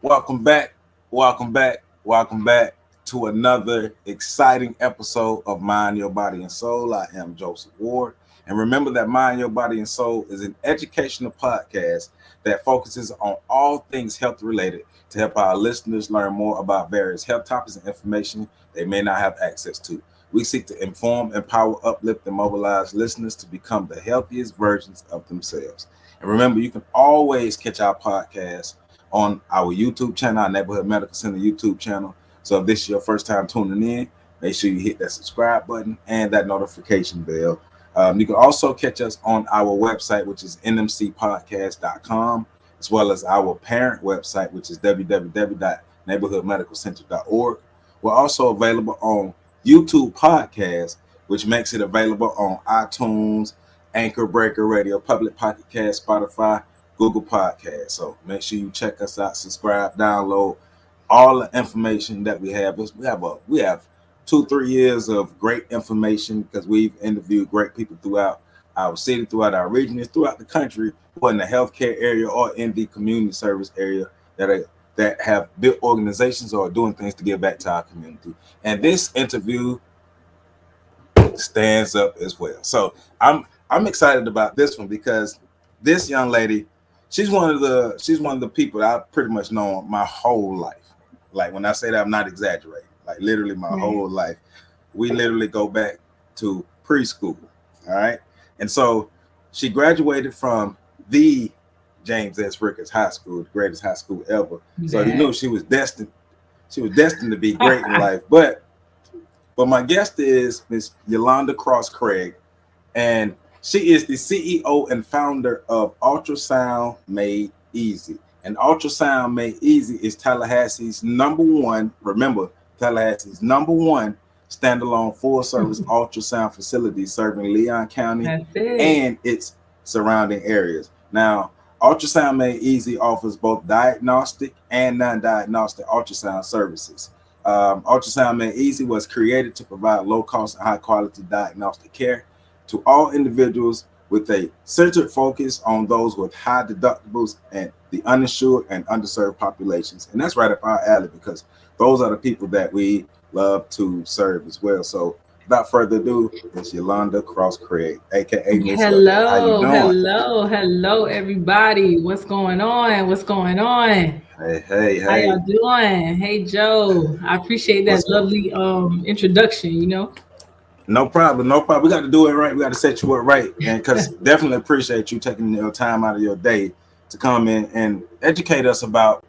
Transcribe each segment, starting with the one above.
Welcome back, welcome back to another exciting episode of Mind Your Body and Soul. I am Joseph Ward, and remember that Mind Your Body and Soul is an educational podcast that focuses on all things health related to help our listeners learn more about various health topics and information they may not have access to. We seek to inform, empower, uplift, and mobilize listeners to become the healthiest versions of themselves. And remember, you can always catch our podcast on our YouTube channel, our Neighborhood Medical Center YouTube channel. So if this is your first time tuning in, make sure you hit that subscribe button and that notification bell. You can also catch us on our website, which is nmcpodcast.com, as well as our parent website, which is www.neighborhoodmedicalcenter.org. We're also available on YouTube Podcast, which makes it available on iTunes, Anchor, Breaker, Radio, Public Pocket Cast, Spotify, Google Podcast. So make sure you check us out, subscribe, download all the information that we have. We have 2-3 years of great information because we've interviewed great people throughout our city, throughout our region, throughout the country, or in the healthcare area or in the community service area that have built organizations or are doing things to give back to our community. And this interview stands up as well. So I'm excited about this one because this young lady, she's one of the people that I've pretty much known my whole life. Like when I say that, I'm not exaggerating. Like literally my whole life. We literally go back to preschool. All right. And so she graduated from the James S. Ricketts High School, the greatest high school ever. So you know she was destined to be great in life. But my guest is Miss Yolanda Cross-Craig, and she is the CEO and founder of Ultrasound Made Easy. And Ultrasound Made Easy is Tallahassee's number one standalone full-service ultrasound facility serving Leon County and its surrounding areas. Now, Ultrasound Made Easy offers both diagnostic and non-diagnostic ultrasound services. Ultrasound Made Easy was created to provide low-cost and high-quality diagnostic care to all individuals with a centered focus on those with high deductibles and the uninsured and underserved populations. And that's right up our alley because those are the people that we love to serve as well. So without further ado, it's Yolanda Cross-Craig, aka Miss Hello, How you doing? hello, everybody. What's going on? Hey. How y'all doing? Hey, Joe. I appreciate that lovely introduction. No problem. We got to do it right. We got to set you up right, and because definitely appreciate you taking your time out of your day to come in and educate us about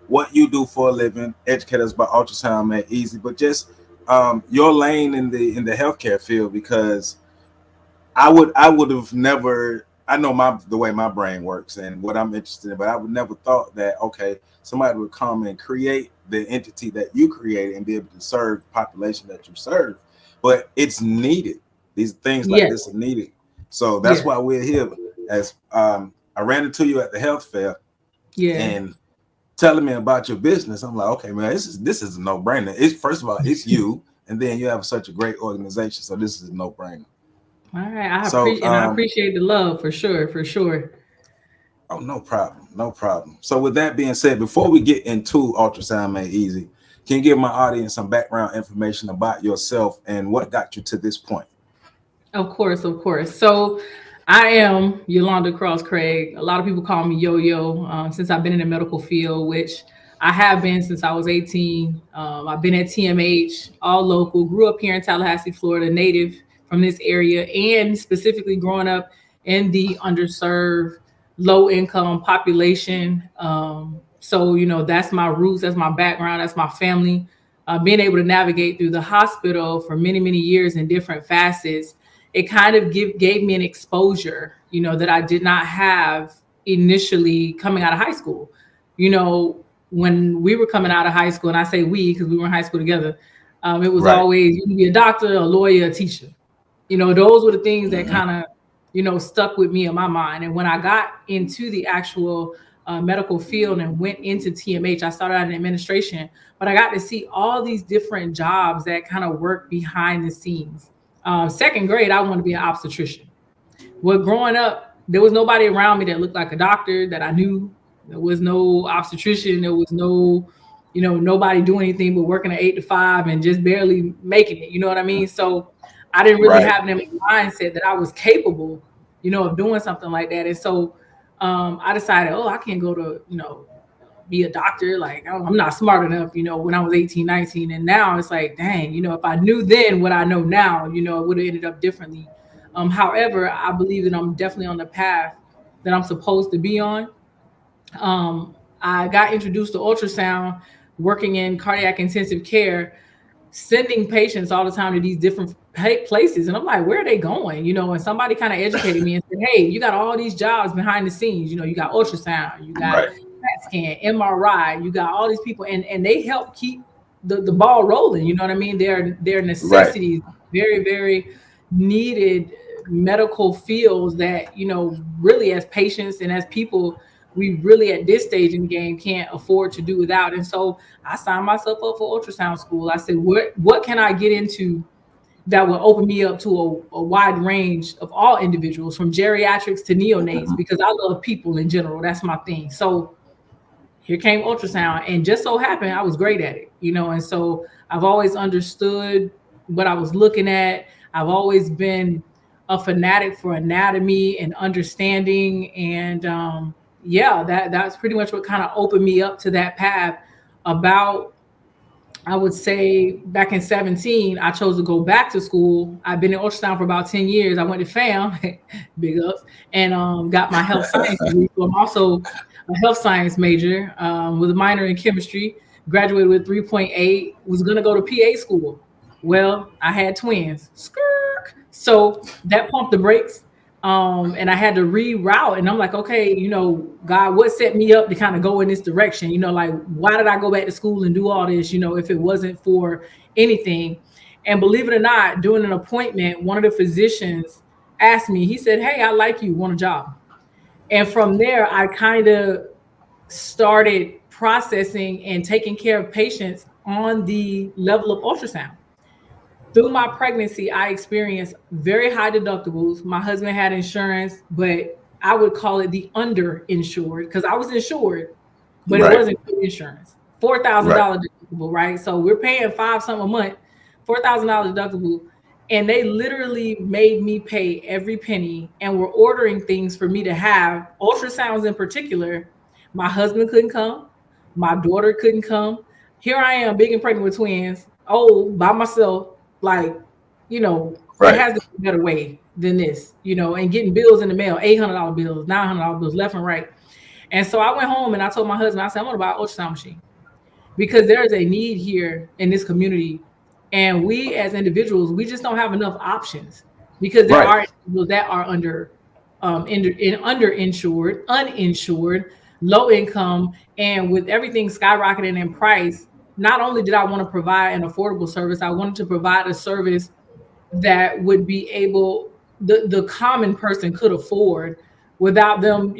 what you do for a living, educate us about Ultrasound Made Easy, but just your lane in the healthcare field, because I would have never. I know the way my brain works and what I'm interested in, but I would never thought that somebody would come and create the entity that you created and be able to serve the population that you serve. But it's needed. These things like this are needed. So that's why we're here. As I ran into you at the health fair, and telling me about your business, I'm like, okay, man, this is a no-brainer. First of all, it's you, and then you have such a great organization, so this is a no-brainer. All right, I appreciate the love for sure. Oh, no problem. So with that being said, before we get into Ultrasound Made Easy, can you give my audience some background information about yourself and what got you to this point? Of course. So I am Yolanda Cross-Craig. A lot of people call me Yo-Yo since I've been in the medical field, which I have been since I was 18. I've been at TMH, all local, grew up here in Tallahassee, Florida, native from this area, and specifically growing up in the underserved, low-income population. So, that's my roots, that's my background, that's my family. Being able to navigate through the hospital for many, many years in different facets, it kind of gave me an exposure, that I did not have initially coming out of high school. When we were coming out of high school, and I say we because we were in high school together, it was always you can be a doctor, a lawyer, a teacher. Those were the things that kind of, stuck with me in my mind. And when I got into the actual medical field and went into TMH, I started out in administration, but I got to see all these different jobs that kind of work behind the scenes. Second grade, I wanted to be an obstetrician. Well, growing up, there was nobody around me that looked like a doctor that I knew. There was no obstetrician. There was no, nobody doing anything but working an 8 to 5 and just barely making it. You know what I mean? So I didn't really Right. have them in mindset that I was capable, of doing something like that. And so I decided, I can't go to, be a doctor. Like I'm not smart enough, when I was 18, 19. And now it's like, dang, if I knew then what I know now, it would have ended up differently. However, I believe that I'm definitely on the path that I'm supposed to be on. I got introduced to ultrasound working in cardiac intensive care, sending patients all the time to these different places. And I'm like, where are they going? And somebody kind of educated me and said, hey, you got all these jobs behind the scenes. You got ultrasound, you got CAT scan, MRI, you got all these people, and they help keep the ball rolling. You know what I mean? They're necessities, very, very needed medical fields that, really as patients and as people, we really at this stage in the game can't afford to do without. And so I signed myself up for ultrasound school. I said, what can I get into that will open me up to a wide range of all individuals, from geriatrics to neonates, because I love people in general. That's my thing. So here came ultrasound, and just so happened I was great at it, and so I've always understood what I was looking at. I've always been a fanatic for anatomy and understanding, and that's pretty much what kind of opened me up to that path. About, I would say, back in 17, I chose to go back to school. I've been in ultrasound for about 10 years. I went to FAM, big ups, and got my health science degree. So I'm also a health science major with a minor in chemistry, graduated with 3.8, was going to go to PA school. Well, I had twins. So that pumped the brakes. And I had to reroute, and I'm like, okay, God, what set me up to kind of go in this direction? Like, why did I go back to school and do all this, if it wasn't for anything? And believe it or not, during an appointment, one of the physicians asked me, he said, hey, I like you, want a job? And from there, I kind of started processing and taking care of patients on the level of ultrasound. Through my pregnancy, I experienced very high deductibles. My husband had insurance, but I would call it the underinsured, because I was insured, but it wasn't good insurance. $4,000 deductible, right? So we're paying $5 something a month, $4,000 deductible. And they literally made me pay every penny, and were ordering things for me to have, ultrasounds in particular. My husband couldn't come. My daughter couldn't come. Here I am, big and pregnant with twins, by myself. Like, there has to be a better way than this, and getting bills in the mail, $800 bills, $900 bills, left and right. And so I went home and I told my husband, I said, I'm going to buy an ultrasound machine, because there is a need here in this community. And we as individuals, we just don't have enough options, because there are individuals that are underinsured, uninsured, low income. And with everything skyrocketing in price, not only did I want to provide an affordable service, I wanted to provide a service that would be able, the common person could afford, without them,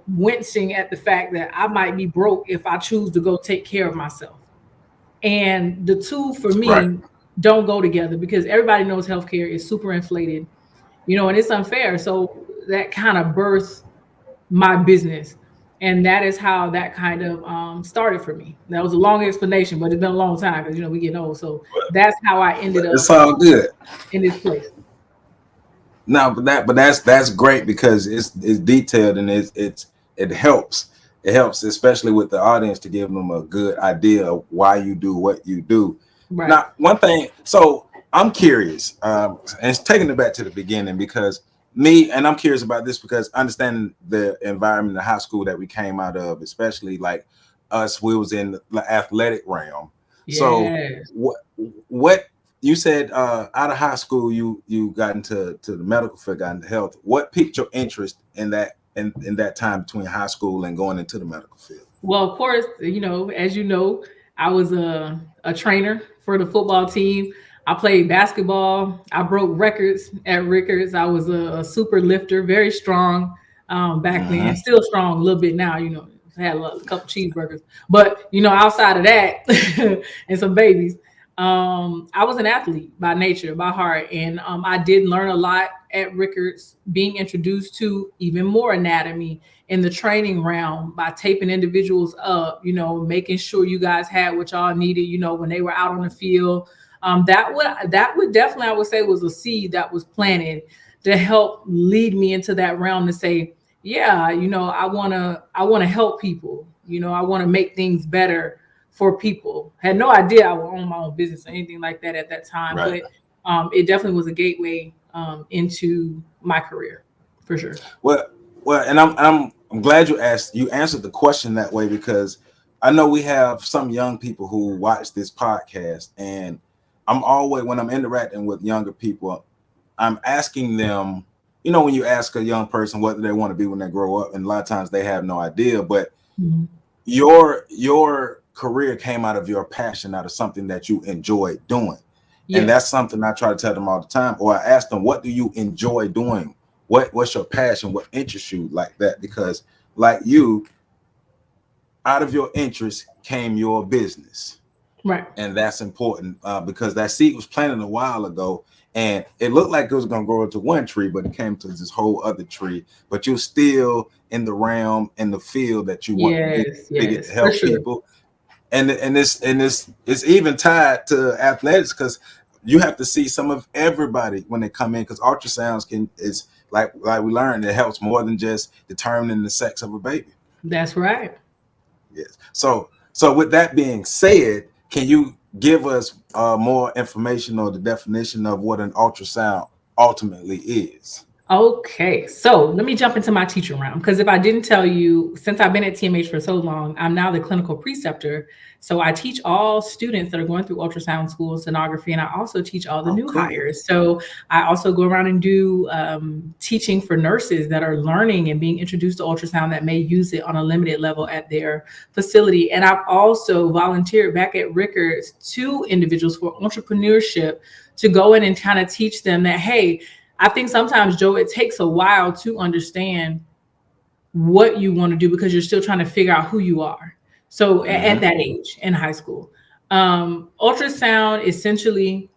wincing at the fact that I might be broke if I choose to go take care of myself. And the two, for me, don't go together, because everybody knows healthcare is super inflated, and it's unfair. So that kind of birthed my business. And that is how that kind of started for me. That was a long explanation, but it's been a long time, because we get old. So that's how I ended up. It's all good in this place. No, but that's great, because it's detailed, and it helps. It helps, especially with the audience, to give them a good idea of why you do what you do. Right. Now, one thing. So I'm curious, and it's taking it back to the beginning, because I'm curious about this, because understanding the environment, the high school that we came out of, especially like us, we was in the athletic realm. Yes. So what you said, out of high school, you got into the medical field, got into health. What piqued your interest in that time between high school and going into the medical field? Well, of course, as I was a trainer for the football team. I played basketball. I broke records at Rickards. I was a super lifter, very strong back then. Still strong a little bit now, had a couple cheeseburgers. But, outside of that and some babies, I was an athlete by nature, by heart, and I did learn a lot at Rickards, being introduced to even more anatomy in the training realm by taping individuals up, making sure you guys had what y'all needed, when they were out on the field. That would definitely, I would say, was a seed that was planted to help lead me into that realm to say, yeah, I want to help people. I want to make things better for people. Had no idea I would own my own business or anything like that at that time, Right. but it definitely was a gateway into my career, for sure. Well, and I'm glad you answered the question that way, because I know we have some young people who watch this podcast, and I'm always, when I'm interacting with younger people, I'm asking them, when you ask a young person what do they want to be when they grow up, and a lot of times they have no idea, but your career came out of your passion, out of something that you enjoy doing. Yes. And that's something I try to tell them all the time, or I ask them, what do you enjoy doing? What's your passion? What interests you like that? Because like you, out of your interest came your business. Right. And that's important because that seed was planted a while ago, and it looked like it was going to grow into one tree, but it came to this whole other tree. But you're still in the realm, in the field that you want to help people. And it's even tied to athletics, because you have to see some of everybody when they come in, because ultrasounds is like we learned, it helps more than just determining the sex of a baby. That's right. Yes. So with that being said, can you give us more information or the definition of what an ultrasound ultimately is? Okay, so let me jump into my teaching realm, because if I didn't tell you, since I've been at TMH for so long, I'm now the clinical preceptor. So I teach all students that are going through ultrasound school, sonography, and I also teach all the new hires. So I also go around and do teaching for nurses that are learning and being introduced to ultrasound that may use it on a limited level at their facility. And I've also volunteered back at Rickards to individuals for entrepreneurship to go in and kind of teach them that, hey, I think sometimes, Joe, it takes a while to understand what you want to do because you're still trying to figure out who you are. So at that age in high school, ultrasound essentially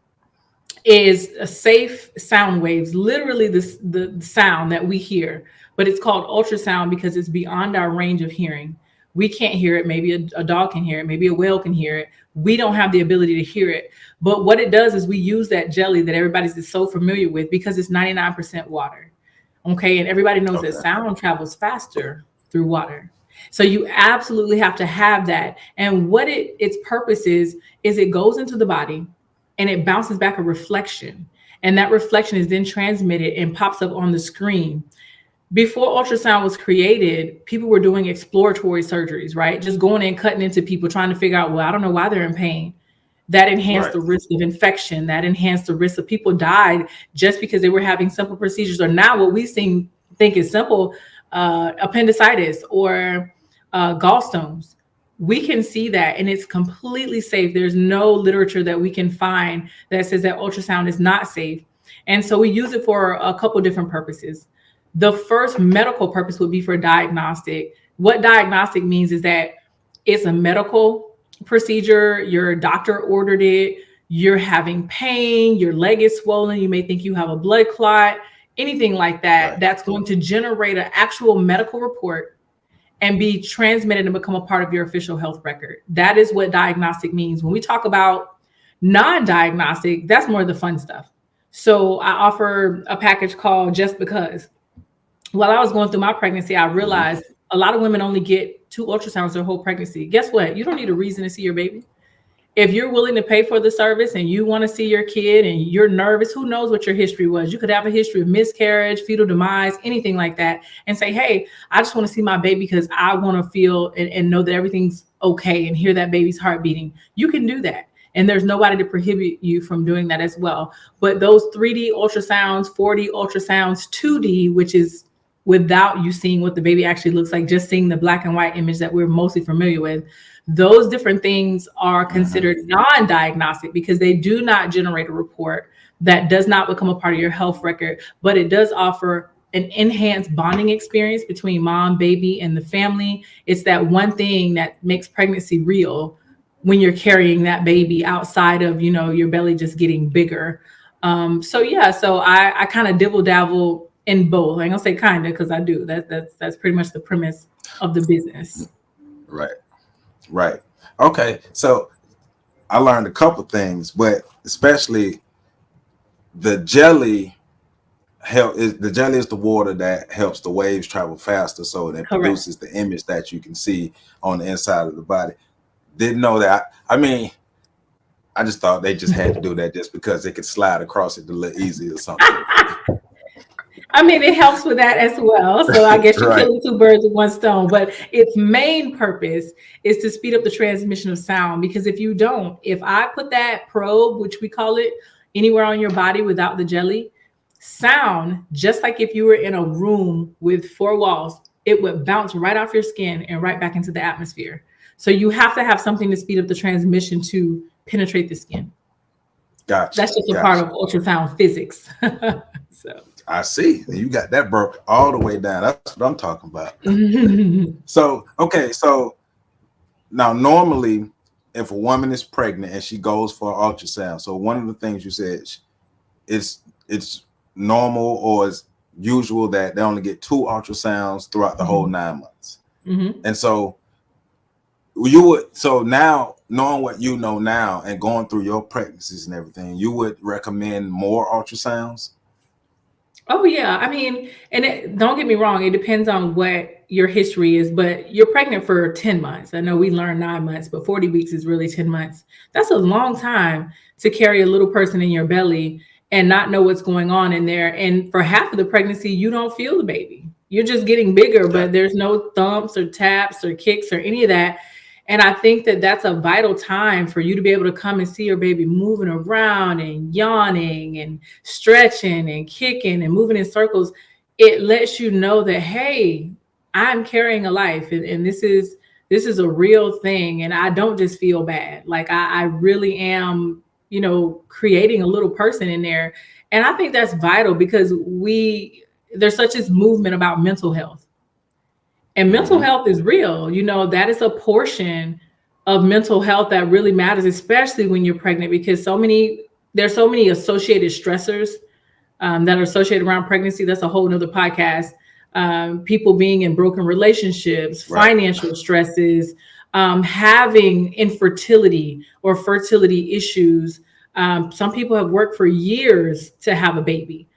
is a safe sound waves, literally the sound that we hear, but it's called ultrasound because it's beyond our range of hearing. We can't hear it. Maybe a dog can hear it. Maybe a whale can hear it. We don't have the ability to hear it. But what it does is we use that jelly that everybody's so familiar with because it's 99% water. Okay. And everybody knows that sound travels faster through water. So you absolutely have to have that. And what its purpose is it goes into the body and it bounces back a reflection. And that reflection is then transmitted and pops up on the screen. Before ultrasound was created, people were doing exploratory surgeries, right? Just going in, cutting into people, trying to figure out, well, I don't know why they're in pain. That enhanced the risk of infection. That enhanced the risk of people died just because they were having simple procedures. Or now what we think is simple, appendicitis or gallstones. We can see that and it's completely safe. There's no literature that we can find that says that ultrasound is not safe. And so we use it for a couple different purposes. The first medical purpose would be for diagnostic. What diagnostic means is that it's a medical procedure. Your doctor ordered it. You're having pain. Your leg is swollen. You may think you have a blood clot, anything like that. Right. That's going to generate an actual medical report and be transmitted and become a part of your official health record. That is what diagnostic means. When we talk about non-diagnostic, that's more of the fun stuff. So I offer a package called Just Because. While I was going through my pregnancy, I realized a lot of women only get 2 ultrasounds their whole pregnancy. Guess what? You don't need a reason to see your baby. If you're willing to pay for the service and you want to see your kid and you're nervous, who knows what your history was? You could have a history of miscarriage, fetal demise, anything like that, and say, hey, I just want to see my baby because I want to feel and know that everything's okay and hear that baby's heart beating. You can do that. And there's nobody to prohibit you from doing that as well. But those 3D ultrasounds, 4D ultrasounds, 2D, which is without you seeing what the baby actually looks like, just seeing the black and white image that we're mostly familiar with, those different things are considered non-diagnostic because they do not generate a report that does not become a part of your health record, but it does offer an enhanced bonding experience between mom, baby, and the family. It's that one thing that makes pregnancy real. when you're carrying that baby outside of, your belly just getting bigger. So yeah, so I kind of dibble dabble in both. I ain't gonna say kind of, because I do. That's pretty much the premise of the business. Right. Right. Okay. So I learned a couple things, but especially the jelly the jelly is the water that helps the waves travel faster, so it Correct. produces the image that you can see on the inside of the body. Didn't know that. I mean, I just thought they just had to do that just because they could slide across it a little easy or something. I mean, it helps with that as well. So I guess you're Right. killing two birds with one stone. But its main purpose is to speed up the transmission of sound. Because if I put that probe, which we call it, anywhere on your body without the jelly, sound, just like if you were in a room with four walls, it would bounce right off your skin and right back into the atmosphere. So you have to have something to speed up the transmission to penetrate the skin. Gotcha. That's just a part of ultrasound physics. So I see. You got that broke all the way down. That's what I'm talking about. So, okay. So now normally if a woman is pregnant and she goes for an ultrasound, so one of the things you said, it's normal or it's usual that they only get 2 ultrasounds throughout the whole 9 months. And so now knowing what you know now and going through your pregnancies and everything, you would recommend more ultrasounds? Oh yeah, I mean, and don't get me wrong, it depends on what your history is, but you're pregnant for 10 months. I know we learned 9 months, but 40 weeks is really 10 months. That's a long time to carry a little person in your belly and not know what's going on in there. And for half of the pregnancy, you don't feel the baby. You're just getting bigger, but there's no thumps or taps or kicks or any of that. And I think that that's a vital time for you to be able to come and see your baby moving around and yawning and stretching and kicking and moving in circles. It lets you know that, hey, I'm carrying a life, and this is a real thing. And I don't just feel bad. Like I really am, creating a little person in there. And I think that's vital because there's such this movement about mental health. And mental health is real. That is a portion of mental health that really matters, especially when you're pregnant, because there's so many associated stressors that are associated around pregnancy. That's a whole nother podcast. People being in broken relationships, financial stresses, having infertility or fertility issues. Some people have worked for years to have a baby.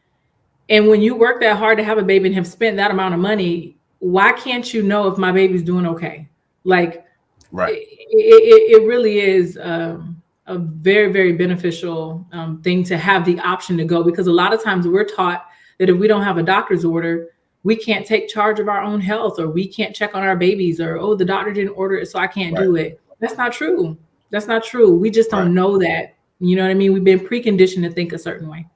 And when you work that hard to have a baby and have spent that amount of money, why can't you know if my baby's doing okay? Like, it really is a very, very beneficial thing to have the option to go, because a lot of times we're taught that if we don't have a doctor's order, we can't take charge of our own health, or we can't check on our babies, or, oh, the doctor didn't order it, so I can't do it. That's not true. That's not true. We just don't know that. You know what I mean? We've been preconditioned to think a certain way.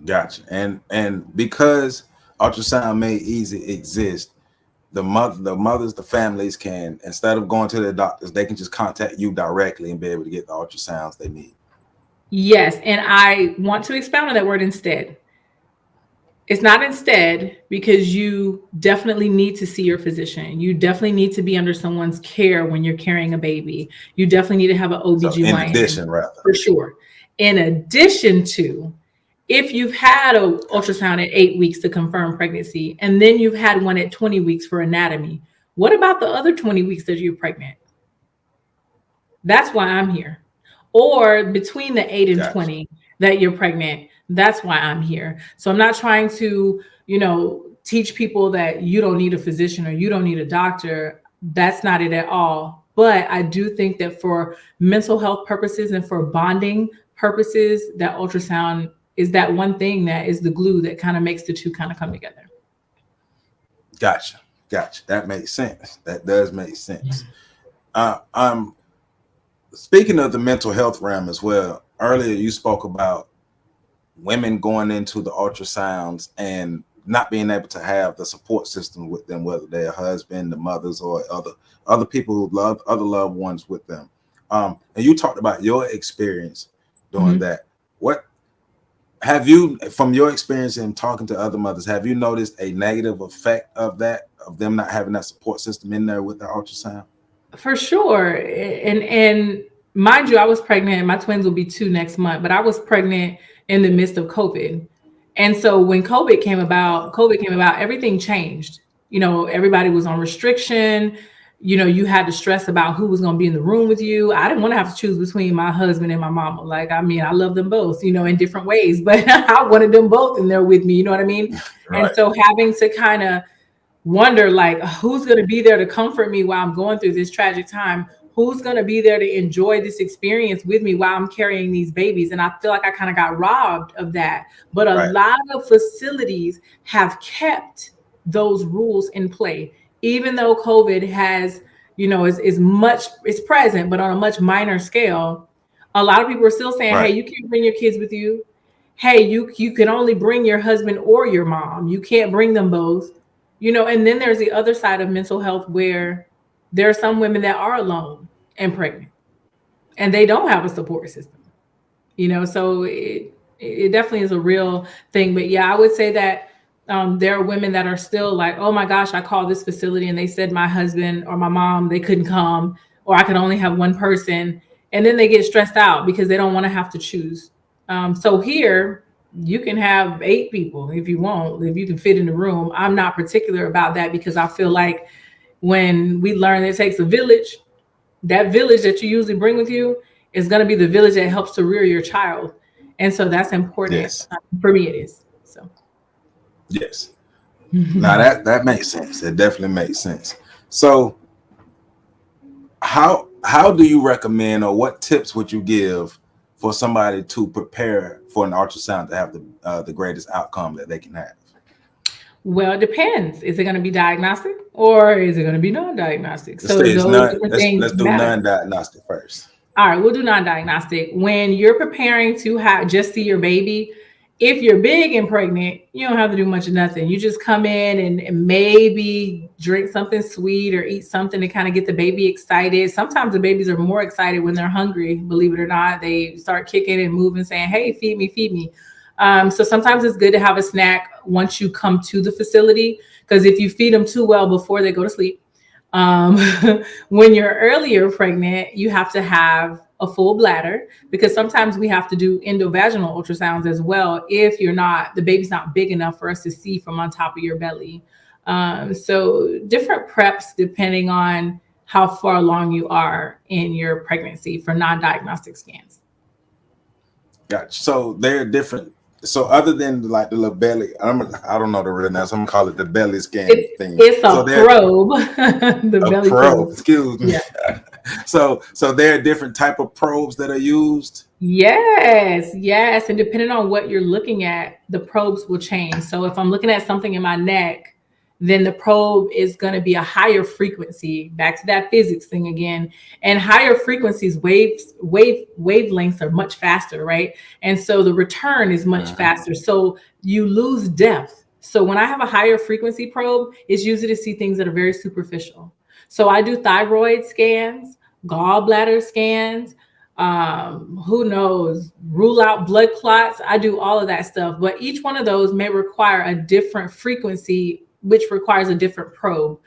Gotcha. And because ultrasound made easy exist, the mothers, the families can, instead of going to their doctors, they can just contact you directly and be able to get the ultrasounds they need. Yes, and I want to expound on that word instead. It's not instead, because you definitely need to see your physician. You definitely need to be under someone's care when you're carrying a baby. You definitely need to have an OBGYN. So in addition, for sure. In addition to, if you've had an ultrasound at 8 weeks to confirm pregnancy, and then you've had one at 20 weeks for anatomy, what about the other 20 weeks that you're pregnant? That's why I'm here. Or between the 8 and 20 that you're pregnant, that's why I'm here. So I'm not trying to, teach people that you don't need a physician or you don't need a doctor. That's not it at all. But I do think that for mental health purposes and for bonding purposes, that ultrasound is that one thing that is the glue that kind of makes the two kind of come together. Gotcha. That makes sense. That does make sense. Speaking of the mental health realm as well, earlier you spoke about women going into the ultrasounds and not being able to have the support system with them, whether they're husband, the mothers, or other people who love other loved ones with them. And you talked about your experience doing that. What have you, from your experience in talking to other mothers, have you noticed a negative effect of that, of them not having that support system in there with the ultrasound? For sure. And mind you, I was pregnant. My twins will be 2 next month, but I was pregnant in the midst of COVID. And so when COVID came about, everything changed. You know, everybody was on restriction. You know, you had to stress about who was going to be in the room with you. I didn't want to have to choose between my husband and my mama. Like, I mean, I love them both, you know, in different ways, but I wanted them both in there with me. You know what I mean? Right. And so having to kind of wonder, like, who's going to be there to comfort me while I'm going through this tragic time? Who's going to be there to enjoy this experience with me while I'm carrying these babies? And I feel like I kind of got robbed of that. But a lot of facilities have kept those rules in play, even though COVID has, you know, is present, but on a much minor scale. A lot of people are still saying, hey, you can't bring your kids with you. Hey, you can only bring your husband or your mom. You can't bring them both. You know, and then there's the other side of mental health where there are some women that are alone and pregnant and they don't have a support system, you know, so it definitely is a real thing. But yeah, I would say that there are women that are still like, oh my gosh, I called this facility and they said my husband or my mom, they couldn't come, or I could only have one person. And then they get stressed out because they don't want to have to choose. So here, you can have 8 people if you want, if you can fit in the room. I'm not particular about that because I feel like when we learn it takes a village, that village that you usually bring with you is going to be the village that helps to rear your child. And so that's important. Yes. For me, it is. So. Yes. Now that makes sense. It definitely makes sense. So how do you recommend, or what tips would you give for somebody to prepare for an ultrasound to have the greatest outcome that they can have? Well, it depends. Is it going to be diagnostic or is it going to be non-diagnostic? So let's do non-diagnostic first. All right, we'll do non-diagnostic. When you're preparing to just see your baby, if you're big and pregnant, you don't have to do much of nothing. You just come in and maybe drink something sweet or eat something to kind of get the baby excited. Sometimes the babies are more excited when they're hungry, believe it or not. They start kicking and moving, saying, hey, feed me, feed me. So sometimes it's good to have a snack once you come to the facility, because if you feed them too well before they go to sleep, when you're earlier pregnant, you have to have a full bladder, because sometimes we have to do endovaginal ultrasounds as well if the baby's not big enough for us to see from on top of your belly. So different preps depending on how far along you are in your pregnancy for non-diagnostic scans. Gotcha. So they're different. So other than like the little belly, I don't know the real name, so I'm gonna call it the belly scan thing. It's a probe. The belly probe. Excuse me. Yeah. So there are different type of probes that are used. Yes. And depending on what you're looking at, the probes will change. So if I'm looking at something in my neck, then the probe is going to be a higher frequency. Back to that physics thing again. And higher frequencies, wavelengths are much faster, right? And so the return is much faster. So you lose depth. So when I have a higher frequency probe, it's usually to see things that are very superficial. So I do thyroid scans, gallbladder scans, who knows, rule out blood clots. I do all of that stuff. But each one of those may require a different frequency, which requires a different probe.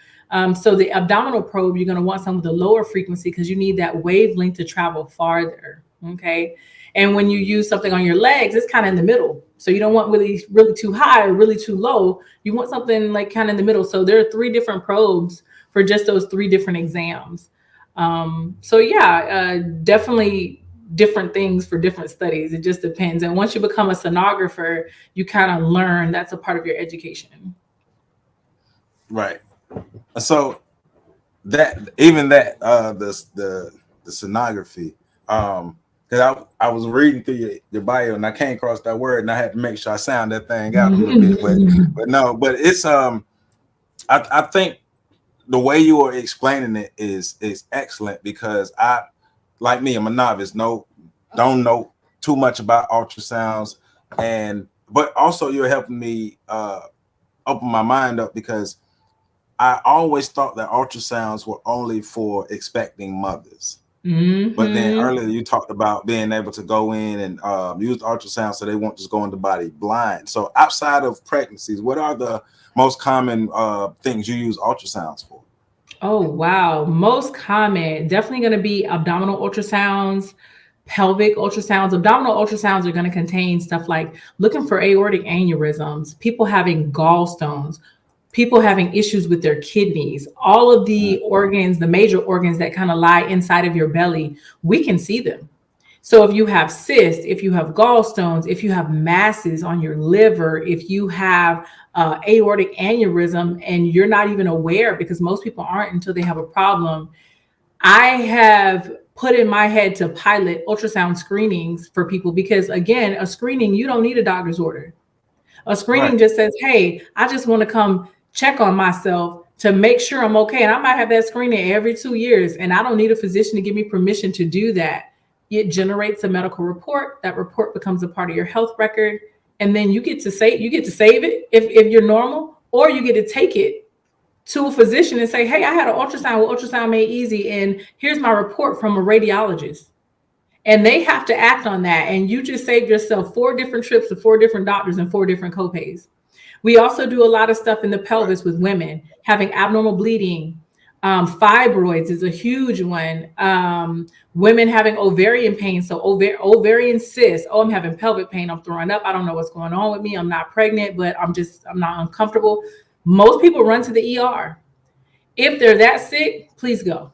So the abdominal probe, you're going to want some with a lower frequency because you need that wavelength to travel farther. Okay. And when you use something on your legs, it's kind of in the middle. So you don't want really, really too high or really too low. You want something like kind of in the middle. So there are 3 different probes for just those 3 different exams. So yeah, definitely different things for different studies. It just depends. And once you become a sonographer, you kind of learn that's a part of your education. Right. So the sonography, because I was reading through your bio and I came across that word and I had to make sure I sound that thing out a little bit. But it's I think the way you are explaining it is excellent, because I'm a novice, don't know too much about ultrasounds, but also you're helping me open my mind up, because I always thought that ultrasounds were only for expecting mothers. But then earlier you talked about being able to go in and use ultrasound so they won't just go in the body blind. So outside of pregnancies, what are the most common things you use ultrasounds for? Oh, wow. Most common, definitely going to be abdominal ultrasounds, pelvic ultrasounds. Abdominal ultrasounds are going to contain stuff like looking for aortic aneurysms, people having gallstones, people having issues with their kidneys, all of the organs, the major organs that kind of lie inside of your belly, we can see them. So if you have cysts, if you have gallstones, if you have masses on your liver, if you have aortic aneurysm and you're not even aware, because most people aren't until they have a problem, I have put in my head to pilot ultrasound screenings for people because, again, a screening, you don't need a doctor's order. A screening just says, hey, I just want to come check on myself to make sure I'm okay. And I might have that screening every 2 years, and I don't need a physician to give me permission to do that. It generates a medical report. That report becomes a part of your health record. And then you get to save it if you're normal, or you get to take it to a physician and say, hey, I had an ultrasound with Ultrasound Made Easy, and here's my report from a radiologist. And they have to act on that. And you just saved yourself 4 different trips to 4 different doctors and 4 different copays. We also do a lot of stuff in the pelvis with women having abnormal bleeding. Fibroids is a huge one. Women having ovarian pain. So ovarian cysts. Oh, I'm having pelvic pain. I'm throwing up. I don't know what's going on with me. I'm not pregnant, but I'm not uncomfortable. Most people run to the ER. If they're that sick, please go.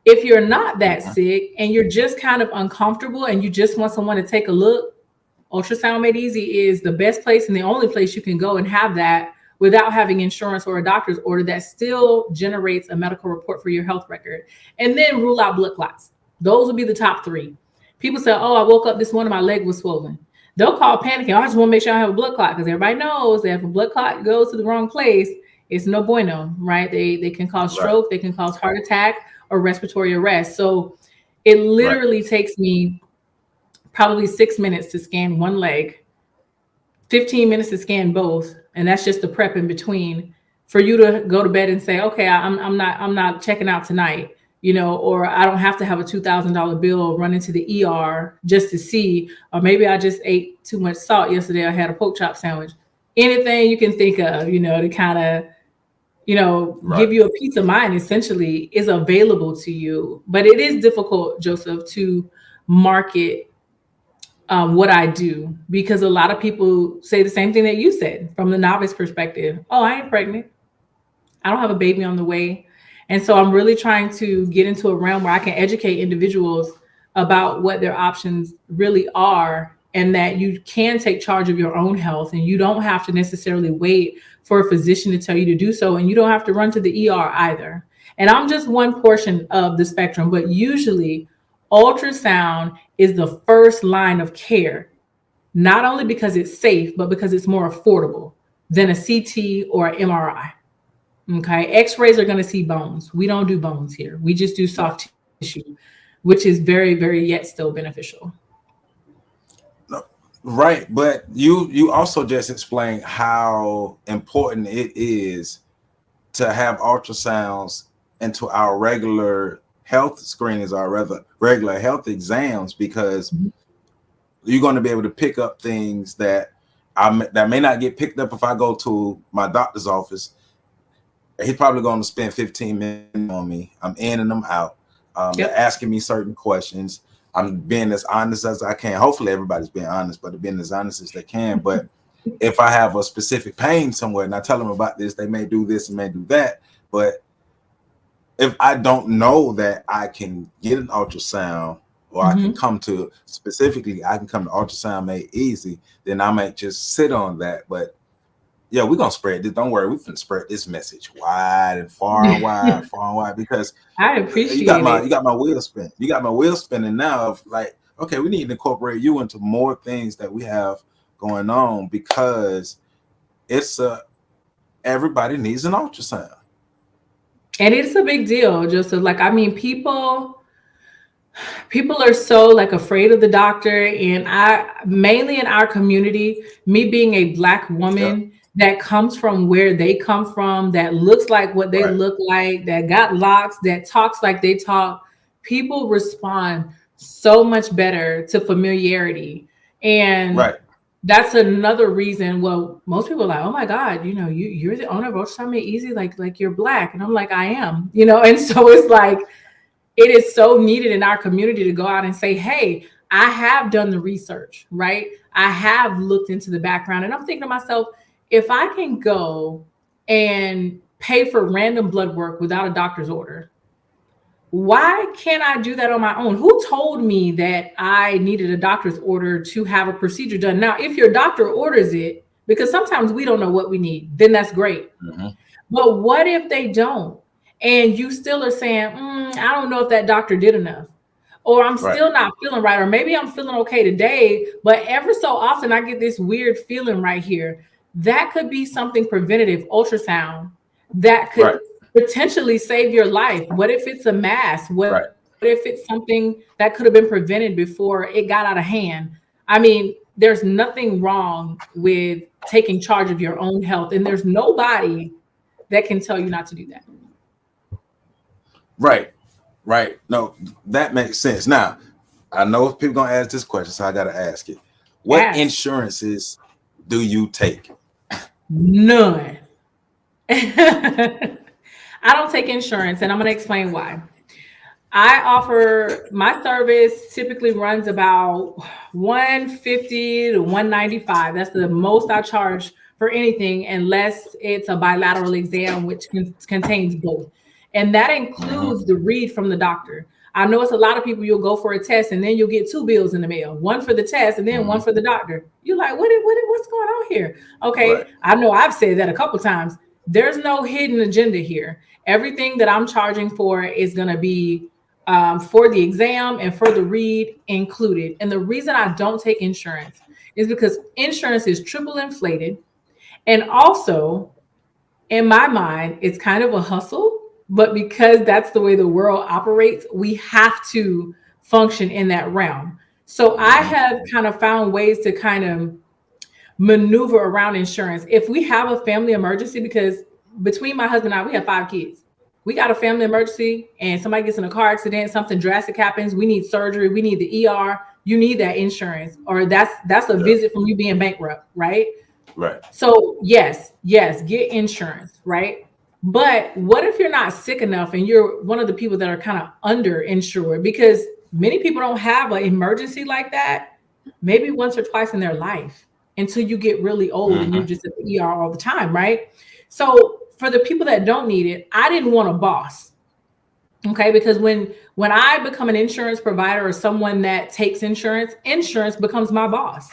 If you're not that sick and you're just kind of uncomfortable and you just want someone to take a look, Ultrasound Made Easy is the best place and the only place you can go and have that without having insurance or a doctor's order that still generates a medical report for your health record. And then rule out blood clots. Those would be the top 3. People say, oh, I woke up this morning, my leg was swollen. They'll call panicking. I just want to make sure I have a blood clot, because everybody knows that if a blood clot goes to the wrong place, it's no bueno, right? They can cause stroke, they can cause heart attack or respiratory arrest. So it literally takes me probably 6 minutes to scan one leg, 15 minutes to scan both, and that's just the prep in between for you to go to bed and say, okay, I'm not checking out tonight, or I don't have to have a $2,000 bill run into the ER just to see, or maybe I just ate too much salt yesterday. I had a pork chop sandwich. Anything you can think of, to kind of, give you a peace of mind, essentially, is available to you. But it is difficult, Joseph, to market what I do, because a lot of people say the same thing that you said from the novice perspective. Oh, I ain't pregnant. I don't have a baby on the way. And so I'm really trying to get into a realm where I can educate individuals about what their options really are, and that you can take charge of your own health, and you don't have to necessarily wait for a physician to tell you to do so. And you don't have to run to the ER either. And I'm just one portion of the spectrum, but usually ultrasound is the first line of care, not only because it's safe, but because it's more affordable than a CT or an MRI. Okay. X-rays are going to see bones. We don't do bones here. We just do soft tissue, which is very, very yet still beneficial. Right. But you also just explained how important it is to have ultrasounds into our regular health screenings, or rather regular health exams, because you're going to be able to pick up things that may not get picked up if I go to my doctor's office. He's probably going to spend 15 minutes on me. I'm in and I'm out. They're asking me certain questions. I'm being as honest as I can. Hopefully everybody's being honest, but they're being as honest as they can. But if I have a specific pain somewhere and I tell them about this, they may do this and may do that. But if I don't know that I can get an ultrasound, or I can come to Ultrasound Made Easy, then I might just sit on that. But yeah, we're gonna spread this. Don't worry, we can spread this message wide and far and wide, far and wide, because I appreciate you got my wheel spin. You got my wheel spinning now of like, okay, we need to incorporate you into more things that we have going on, because it's everybody needs an ultrasound. And it's a big deal, Joseph. Like, I mean, people are so like afraid of the doctor. And mainly in our community, me being a Black woman that comes from where they come from, that looks like what they look like, that got locks, that talks like they talk, people respond so much better to familiarity. And That's another reason. Well, most people are like, oh my God, you're the owner of Ultrasound Made Easy, like you're Black. And I'm like, I am, and so it's like, it is so needed in our community to go out and say, hey, I have done the research, right? I have looked into the background. And I'm thinking to myself, if I can go and pay for random blood work without a doctor's order, why can't I do that on my own? Who told me that I needed a doctor's order to have a procedure done? Now, if your doctor orders it, because sometimes we don't know what we need, then that's great. Mm-hmm. But what if they don't? And you still are saying, I don't know if that doctor did enough, or I'm still not feeling right, or maybe I'm feeling okay today, but ever so often I get this weird feeling right here. That could be something preventative, ultrasound, that could potentially save your life. What if it's a mass? What if it's something that could have been prevented before it got out of hand? I mean, there's nothing wrong with taking charge of your own health, and there's nobody that can tell you not to do that. Right. No, that makes sense. Now, I know people gonna ask this question, so I gotta ask it. What insurances do you take? None. I don't take insurance, and I'm going to explain why. My service typically runs about $150 to $195. That's the most I charge for anything, unless it's a bilateral exam, which contains both. And that includes the read from the doctor. I know it's a lot of people, you'll go for a test and then you'll get 2 bills in the mail, one for the test and then one for the doctor. You're like, what's going on here? Okay. I know I've said that a couple times. There's no hidden agenda here. Everything that I'm charging for is going to be for the exam and for the read included. And the reason I don't take insurance is because insurance is triple inflated. And also, in my mind, it's kind of a hustle. But because that's the way the world operates, we have to function in that realm. So I have kind of found ways to kind of maneuver around insurance. If we have a family emergency, because between my husband and I, we have 5 kids. We got a family emergency and somebody gets in a car accident, something drastic happens, we need surgery, we need the ER, you need that insurance, or that's a visit from you being bankrupt, right? Right. So yes, get insurance, right? But what if you're not sick enough and you're one of the people that are kind of underinsured? Because many people don't have an emergency like that, maybe once or twice in their life, until you get really old and you're just at the ER all the time, right? So for the people that don't need it, I didn't want a boss. Okay, because when I become an insurance provider or someone that takes insurance becomes my boss.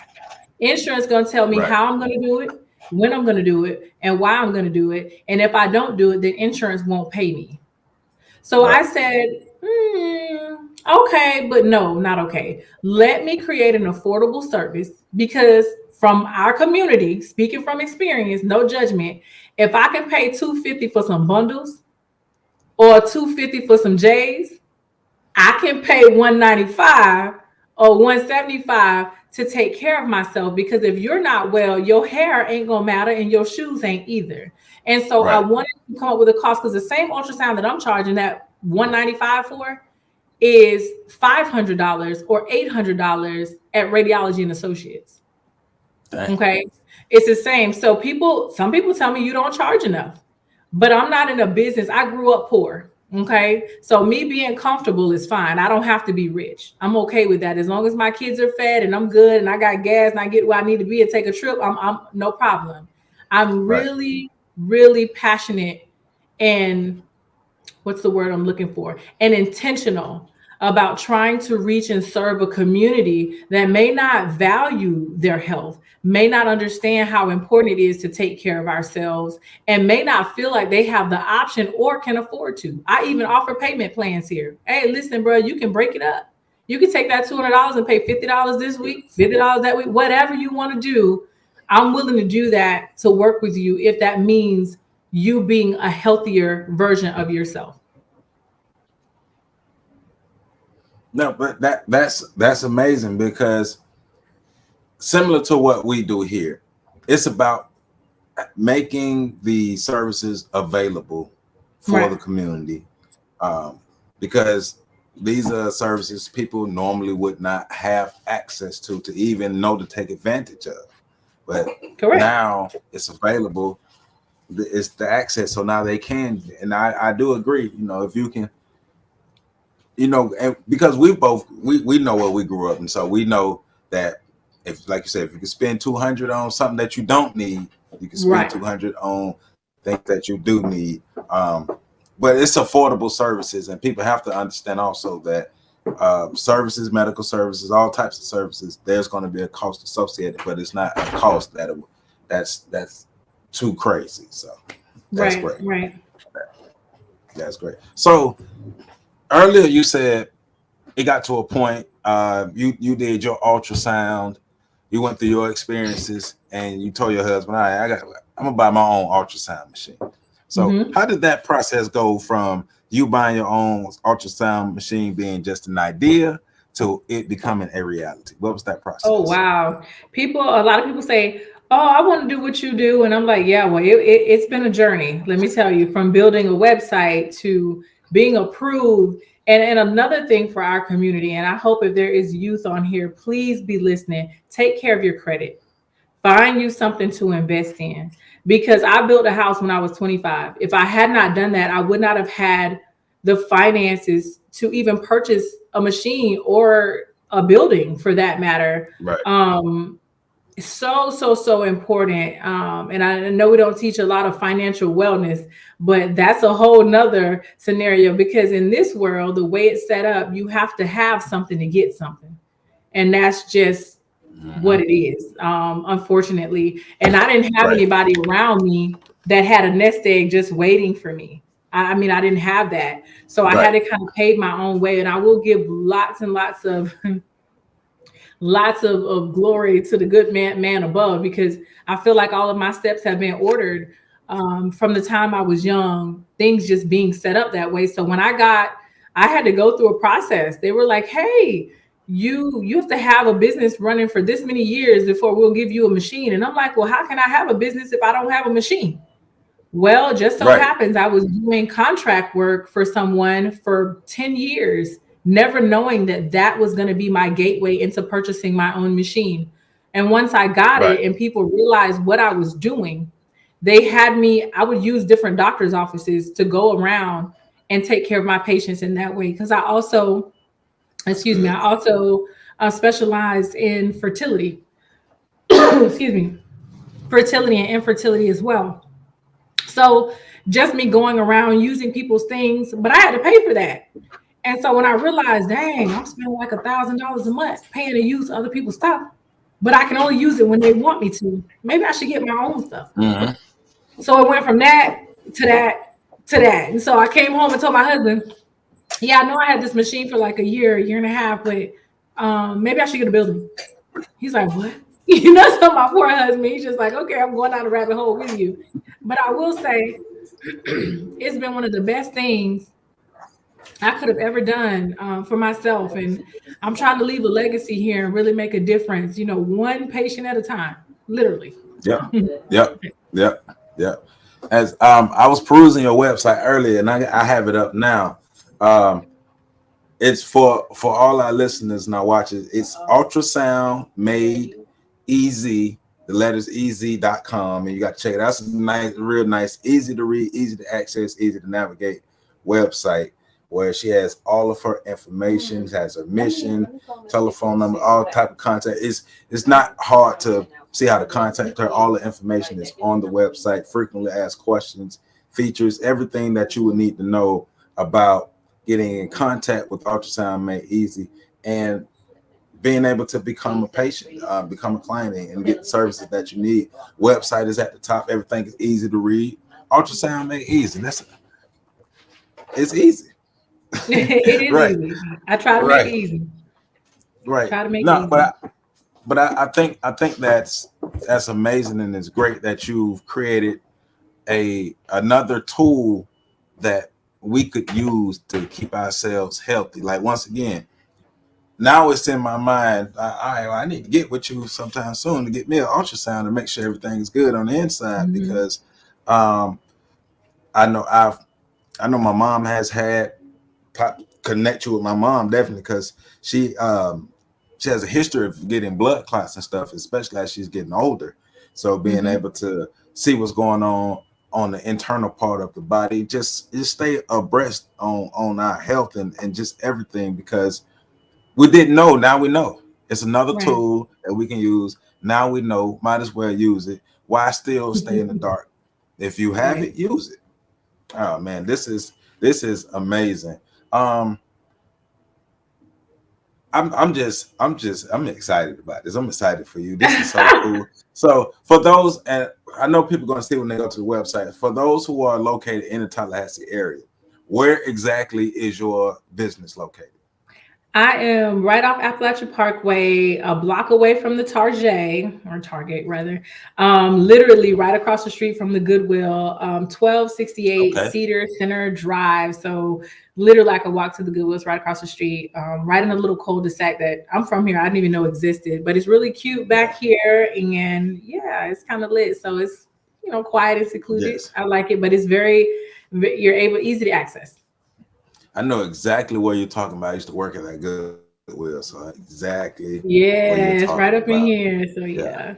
Insurance going to tell me how I'm going to do it, when I'm going to do it, and why I'm going to do it. And if I don't do it, then insurance won't pay me. So I said, okay, but no, not okay. Let me create an affordable service, because from our community, speaking from experience, no judgment, if I can pay $250 for some bundles or $250 for some J's, I can pay $195 or $175 to take care of myself, because if you're not well, your hair ain't gonna matter and your shoes ain't either. And so I wanted to come up with a cost, because the same ultrasound that I'm charging that $195 for is $500 or $800 at Radiology and Associates. Dang. Okay, it's the same. So some people tell me you don't charge enough, but I'm not in a business. I grew up poor. Okay, so me being comfortable is fine. I don't have to be rich. I'm okay with that. As long as my kids are fed and I'm good and I got gas and I get where I need to be and take a trip, I'm no problem. I'm really, really passionate and what's the word I'm looking for? And intentional about trying to reach and serve a community that may not value their health, may not understand how important it is to take care of ourselves, and may not feel like they have the option or can afford to. I even offer payment plans here. Hey, listen, bro, you can break it up. You can take that $200 and pay $50 this week, $50 that week, whatever you want to do. I'm willing to do that to work with you if that means you being a healthier version of yourself. No, but that's amazing, because similar to what we do here, it's about making the services available for the community, because these are services people normally would not have access to even know to take advantage of. but Correct. now it's available. It's the access, so now they can. And I do agree. You know, if you can, you know, and because we know where we grew up, and so we know that if, like you said, if you can spend 200 on something that you don't need, you can spend 200 on things that you do need. But it's affordable services, and people have to understand also that services, medical services, all types of services, there's going to be a cost associated, but it's not a cost that's too crazy. So that's great. Right. That's great. So earlier you said it got to a point, you did your ultrasound, you went through your experiences, and you told your husband, I'm gonna buy my own ultrasound machine. So how did that process go from you buying your own ultrasound machine being just an idea to it becoming a reality? What was that process? Oh, wow. A lot of people say, oh, I want to do what you do. And I'm like, yeah, well, it's been a journey. Let me tell you, from building a website to being approved. And another thing for our community, and I hope if there is youth on here, please be listening. Take care of your credit. Find you something to invest in, because I built a house when I was 25. If I had not done that, I would not have had the finances to even purchase a machine or a building for that matter. Right. So important. And I know we don't teach a lot of financial wellness, but that's a whole nother scenario, because in this world, the way it's set up, you have to have something to get something. And that's just what it is, unfortunately. And I didn't have anybody around me that had a nest egg just waiting for me. I mean, I didn't have that. So I had to kind of pave my own way. And I will give lots and lots of glory to the good man above, because I feel like all of my steps have been ordered from the time I was young, things just being set up that way. So when I had to go through a process. They were like, hey, you have to have a business running for this many years before we'll give you a machine. And I'm like, well, how can I have a business if I don't have a machine? Well, just so happens I was doing contract work for someone for 10 years, never knowing that was going to be my gateway into purchasing my own machine. And once I got it and people realized what I was doing, they had me, I would use different doctors' offices to go around and take care of my patients in that way. Because I also specialized in fertility, fertility and infertility as well. So just me going around using people's things, but I had to pay for that. And so when I realized, dang, I'm spending like $1,000 a month paying to use other people's stuff, but I can only use it when they want me to. Maybe I should get my own stuff. So it went from that to that to that. And so I came home and told my husband, yeah, I know I had this machine for like a year and a half, but maybe I should get a building. He's like, what? You know, so my poor husband, he's just like, okay, I'm going down the rabbit hole with you. But I will say, it's been one of the best things I could have ever done for myself. And I'm trying to leave a legacy here and really make a difference, you know, one patient at a time, literally. Yep. As I was perusing your website earlier, and I have it up now. It's for all our listeners and our watchers. It's Ultrasound Made Easy, the letters easy.com, and you got to check it out. That's a nice, real nice, easy to read, easy to access, easy to navigate website where she has all of her information, has her mission, telephone number, all type of contact. It's not hard to see how to contact her. All the information is on the website. Frequently asked questions, features, everything that you would need to know about getting in contact with Ultrasound Made Easy and being able to become a patient, become a client, and get the services that you need. Website is at the top. Everything is easy to read. Ultrasound Made Easy. It's easy. It is easy. I try to make it easy. Try to make it easy. But I think that's amazing, and it's great that you've created another tool that we could use to keep ourselves healthy. Like, once again, now it's in my mind, I need to get with you sometime soon to get me an ultrasound to make sure everything's good on the inside, because I know my mom has had connect you with my mom, definitely, because she has a history of getting blood clots and stuff, especially as she's getting older. So being able to see what's going on the internal part of the body, just stay abreast on our health and just everything, because we didn't know. Now we know. It's another tool that we can use. Now we know. Might as well use it. Why still stay in the dark? If you have it, use it. Oh man, this is amazing. I'm excited about this. I'm excited for you. This is so cool. So for those, and I know people are going to see when they go to the website, for those who are located in the Tallahassee area, where exactly is your business located? I am right off Appalachian Parkway, a block away from the Target rather, literally right across the street from the Goodwill, 1268 Cedar Center Drive. So literally I could walk to the Goodwill's right across the street, right in a little cul-de-sac that I'm from here. I didn't even know existed, but it's really cute back here. And yeah, it's kind of lit. So it's, quiet and secluded. Yes. I like it, but it's easy to access. I know exactly what you're talking about. I used to work at that Goodwill, so exactly. Yeah, it's right up in here. So yeah.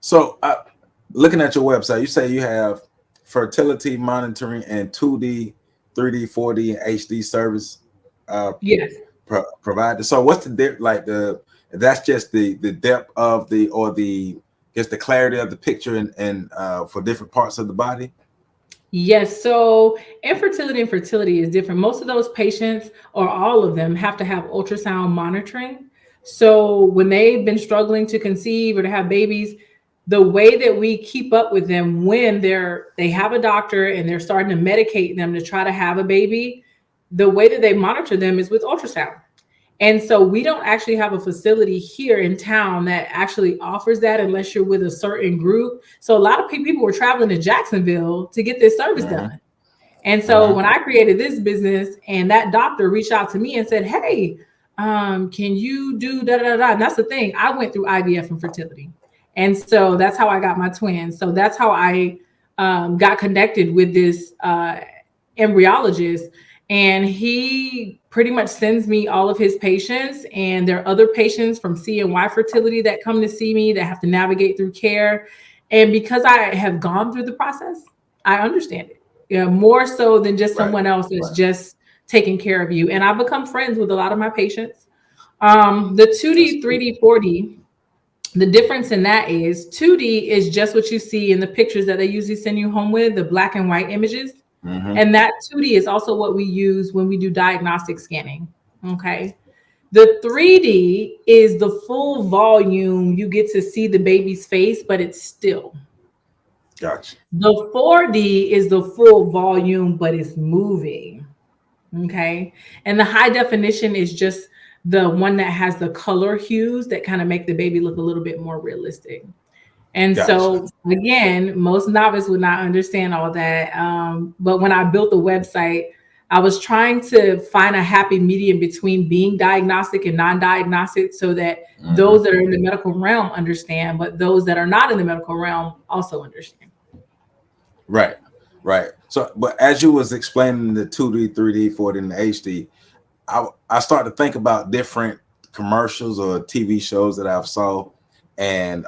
So looking at your website, you say you have fertility monitoring and 2D, 3D, 4D, and HD service. Yes. Provided. So what's the that's just the depth of the clarity of the picture and for different parts of the body. Yes. So infertility and fertility is different. Most of those patients, or all of them, have to have ultrasound monitoring. So when they've been struggling to conceive or to have babies, the way that we keep up with them when they have a doctor and they're starting to medicate them to try to have a baby, the way that they monitor them is with ultrasound. And so we don't actually have a facility here in town that actually offers that unless you're with a certain group. So a lot of people were traveling to Jacksonville to get this service done. And so when I created this business and that doctor reached out to me and said, hey, can you do da-da-da-da? And that's the thing. I went through IVF and fertility. And so that's how I got my twins. So that's how I got connected with this embryologist. And he pretty much sends me all of his patients, and there are other patients from C&Y fertility that come to see me that have to navigate through care. And because I have gone through the process, I understand it more so than just someone else that's just taking care of you. And I've become friends with a lot of my patients. The 2D, 3D, 4D, the difference in that is 2D is just what you see in the pictures that they usually send you home with, the black and white images. And that 2D is also what we use when we do diagnostic scanning. Okay. The 3D is the full volume. You get to see the baby's face, but it's still. Gotcha. The 4D is the full volume, but it's moving. Okay. And the high definition is just the one that has the color hues that kind of make the baby look a little bit more realistic. And so again, most novices would not understand all that. But when I built the website, I was trying to find a happy medium between being diagnostic and non-diagnostic so that those that are in the medical realm understand, but those that are not in the medical realm also understand. Right. So, but as you was explaining the 2D, 3D, 4D, and the HD, I started to think about different commercials or TV shows that I've saw, and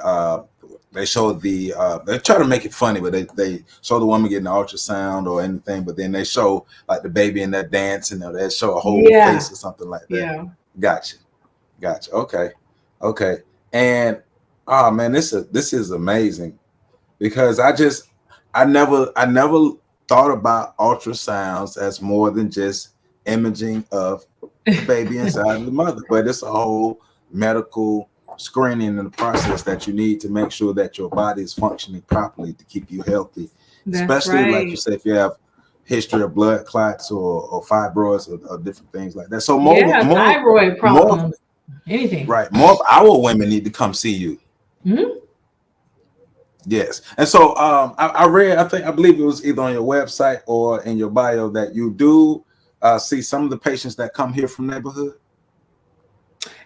they showed they try to make it funny, but they show the woman getting the ultrasound or anything, but then they show like the baby in that dance, and they show a whole face or something like that. Yeah. Gotcha. Okay. And oh man, this is amazing, because I never thought about ultrasounds as more than just imaging of the baby inside of the mother, but it's a whole medical screening and the process that you need to make sure that your body is functioning properly to keep you healthy. That's especially like you said, if you have history of blood clots or fibroids or different things like that. So more thyroid problems, anything. Right. More of our women need to come see you. Yes. And so I read, I believe it was either on your website or in your bio that you do see some of the patients that come here from neighborhood.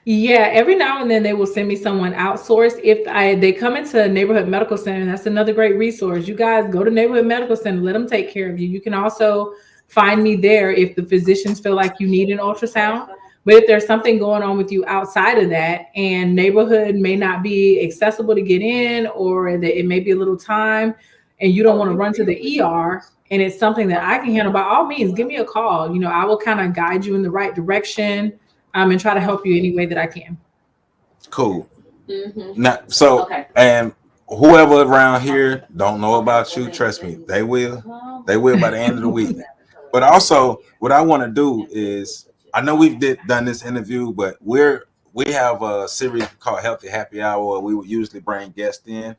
Yeah, every now and then they will send me someone outsourced. If they come into a neighborhood medical center, and that's another great resource. You guys go to neighborhood medical center, let them take care of you. You can also find me there if the physicians feel like you need an ultrasound. But if there's something going on with you outside of that, and neighborhood may not be accessible to get in, or that it may be a little time, and you don't want to run to the ER, and it's something that I can handle, by all means, give me a call. You know, I will kind of guide you in the right direction, and try to help you any way that I can. Cool. Now, so and whoever around here don't know about you, trust me, they will. They will by the end of the week. But also, what I want to do is, I know we've done this interview, but we have a series called Healthy Happy Hour. We would usually bring guests in.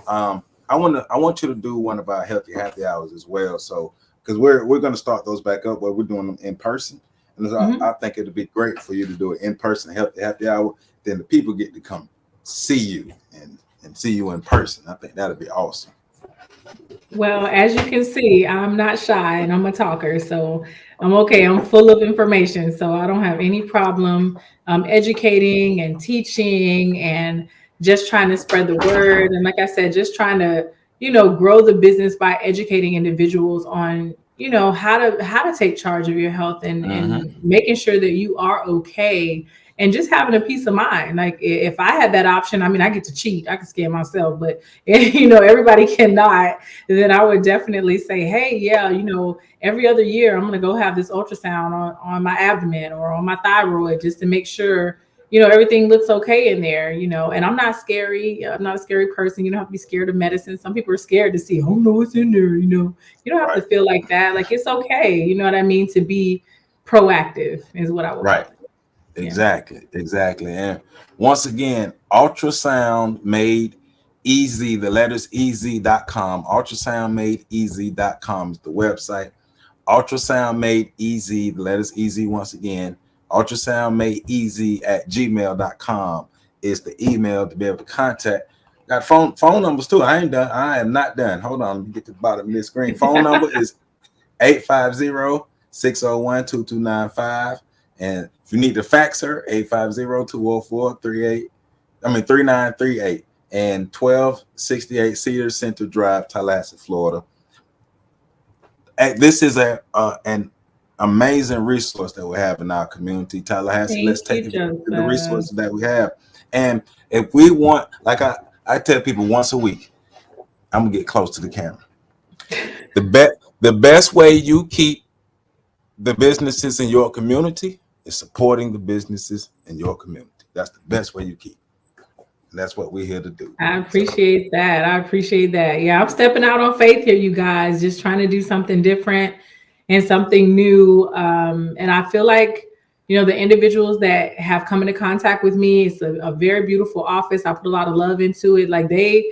I want you to do one of our Healthy Happy Hours as well. So, because we're going to start those back up, where we're doing them in person, and so I think it'd be great for you to do it in person, Healthy Happy Hour. Then the people get to come see you and see you in person. I think that'd be awesome. Well, as you can see, I'm not shy and I'm a talker, so I'm okay. I'm full of information, so I don't have any problem educating and teaching and just trying to spread the word. And like I said, just trying to, grow the business by educating individuals on, how to take charge of your health and making sure that you are okay, and just having a peace of mind. Like, if I had that option, I mean, I get to cheat, I can scare myself, but everybody cannot, then I would definitely say, hey, yeah, every other year I'm going to go have this ultrasound on my abdomen or on my thyroid, just to make sure, everything looks okay in there, and I'm not scary. I'm not a scary person. You don't have to be scared of medicine. Some people are scared to see, oh no, what's in there. You don't have to feel like that. Like, it's okay. You know what I mean? To be proactive is what I would call it. Exactly. And once again, Ultrasound Made Easy, the letters easy.com. Ultrasoundmadeeasy.com is the website. Ultrasound Made Easy, the letters easy once again. Ultrasoundmadeeasy@gmail.com is the email to be able to contact. Got phone numbers too. I am not done. Hold on, let me get to the bottom of this screen. Phone number is 850-601-2295. And if you need to fax her, 850-204-3938 and 1268 Cedar Center Drive, Tallahassee, Florida. This is an amazing resource that we have in our community, Tallahassee. Let's take advantage of the resources that we have. And if we want, like I tell people once a week, I'm gonna get close to the camera. The best way you keep the businesses in your community is supporting the businesses in your community. That's the best way you keep. And that's what we're here to do. I appreciate that. Yeah, I'm stepping out on faith here, you guys, just trying to do something different and something new. And I feel like, the individuals that have come into contact with me, it's a very beautiful office. I put a lot of love into it. Like, they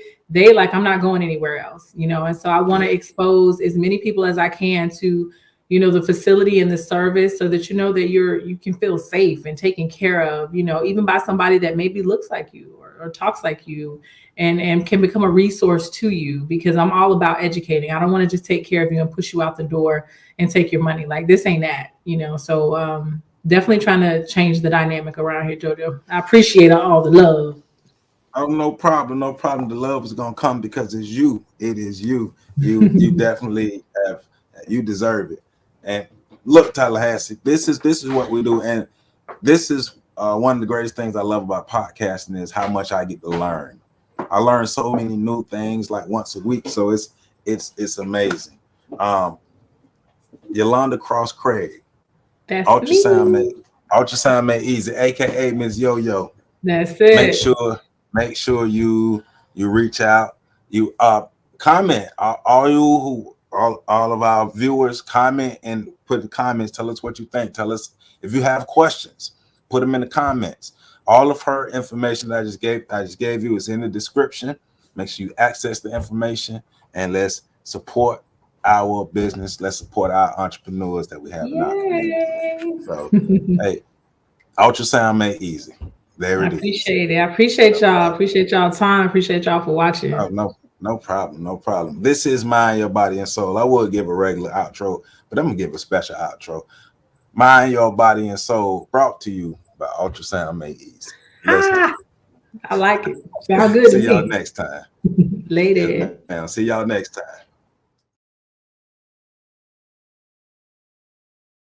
like, I'm not going anywhere else, and so I want to expose as many people as I can to, the facility and the service, so that that you can feel safe and taken care of, even by somebody that maybe looks like you or talks like you, and can become a resource to you, because I'm all about educating. I don't want to just take care of you and push you out the door and take your money. Like, this ain't that, so definitely trying to change the dynamic around here, JoJo. I appreciate all the love. Oh, no problem. The love is gonna come because it's you. It is you. You definitely you deserve it. And look, Tallahassee, this is what we do, and this is one of the greatest things I love about podcasting is how much I get to learn. I learn so many new things, like once a week, so it's amazing. Yolanda Cross-Craig, that's Ultrasound me. Ultrasound Made Easy, aka Ms. Yo-Yo. That's it. Make sure you reach out. You comment. All of our viewers, comment and put in comments. Tell us what you think. Tell us if you have questions. Put them in the comments. All of her information that I just gave you is in the description. Make sure you access the information, and let's support our business. Let's support our entrepreneurs that we have in our community. So, hey, Ultrasound Made Easy. There it is. Appreciate it. I appreciate y'all. Appreciate y'all time. Appreciate y'all for watching. Oh, no problem. This is Mind Your Body and Soul. I would give a regular outro, but I'm gonna give a special outro. Mind Your Body and Soul, brought to you by Ultrasound Made Easy. I like it. Sound good. See y'all next time. Later. See y'all next time.